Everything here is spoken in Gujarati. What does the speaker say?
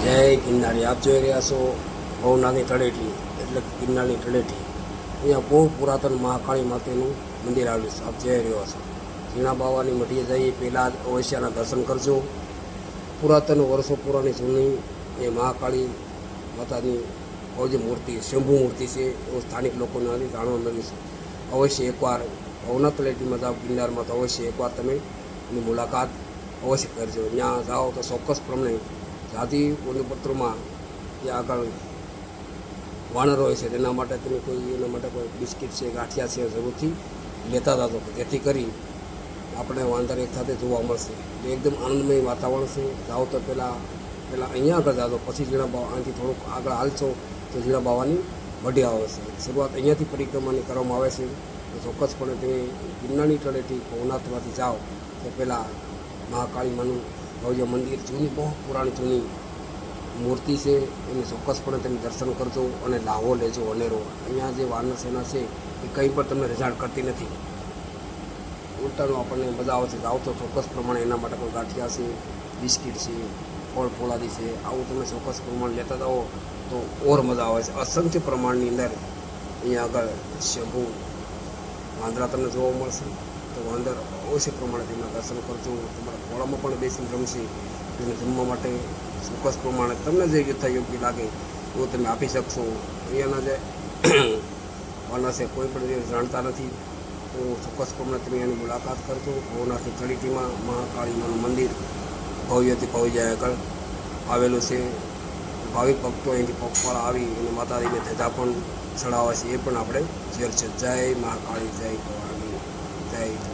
જય ગિરનારી. આપ જોઈ રહ્યા છો ભવનાથની તળેટી એટલે ગિરનારની તળેટી. અહીંયા બહુ પુરાતન મહાકાળી માતાનું મંદિર આવેલું છે. આપ જઈ રહ્યો છો. ઝીણા બાવાની મઢીએ જઈ પહેલાં અવશ્યના દર્શન કરજો. પુરાતન વર્ષો પુરાની જૂની એ મહાકાળી માતાની ભવ્ય મૂર્તિ, શંભુ મૂર્તિ છે એવું સ્થાનિક લોકોને જાણવા મળ્યું છે. અવશ્ય એકવાર ભવનાથ તળેટીમાં જાઓ, ગિરનારમાં, તો અવશ્ય એકવાર તમે એની મુલાકાત અવશ્ય કરજો. ત્યાં જાઓ તો ચોક્કસપણે જાતિ વનપત્રોમાં ત્યાં આગળ વાનર હોય છે, તેના માટે તમે એના માટે કોઈ બિસ્કિટ છે, ગાંઠિયા છે, જરૂરથી લેતા જજો, જેથી કરી આપણે વાંદર એક સાથે જોવા મળશે. એકદમ આનંદમય વાતાવરણ છે. જાઓ તો પહેલાં અહીંયા આગળ જાજો, પછી ઝીણા બાવા અહીંથી થોડુંક આગળ હાલશો તો ઝીણા બાવાની મઢી આવે છે. શરૂઆત અહીંયાથી પરિક્રમાની કરવામાં આવે છે. તો ચોક્કસપણે તમે ગિરનારની તળેટી ભવનાથમાંથી જાઓ તો પહેલાં મહાકાળી માનું ભવ્ય મંદિર, જૂની બહુ પુરાણી જૂની મૂર્તિ છે, એની ચોક્કસપણે તમે દર્શન કરજો અને લાવો લેજો અનેરો. અહીંયા જે વાનર સેના છે એ કંઈ પણ તમને રજાડ કરતી નથી, ઉલટાનું આપણને મજા આવે છે. જાઓ તો ચોક્કસ પ્રમાણે એના માટે કોઈ ગાંઠિયા છે, બિસ્કિટ છે, ફળ ફોલાદી છે, આવું તમે ચોક્કસ પ્રમાણે લેતા જાઓ તો ઓર મજા આવે છે. અસંખ્ય પ્રમાણની અંદર અહીંયા આગળ શંભુ વાંદરા તમને જોવા મળશે. તો વાંદર અવશ્ય પ્રમાણે તેમના દર્શન કરજો. તમારા ખોળામાં પણ બેસીને રમશે. તેને જમવા માટે ચોક્કસ પ્રમાણે તમને જે યોગ્ય લાગે એવું તમે આપી શકશો. અહીંયાના જે વાનર છે કોઈ પણ જે જાણતા નથી, તો ચોક્કસ પ્રમાણે તમે એની મુલાકાત કરજો. ભવનાથની તળેટીમાં મહાકાળીમાનું મંદિર ભવ્યથી ભવ્ય આગળ આવેલું છે. ભાવિક ભક્તો અહીંથી પગપાળા આવી અને માતાજીને ધજા પણ ચડાવે છે. એ પણ આપણે જોયેલ છે. જય મહાકાળી, જય ભવાની, જય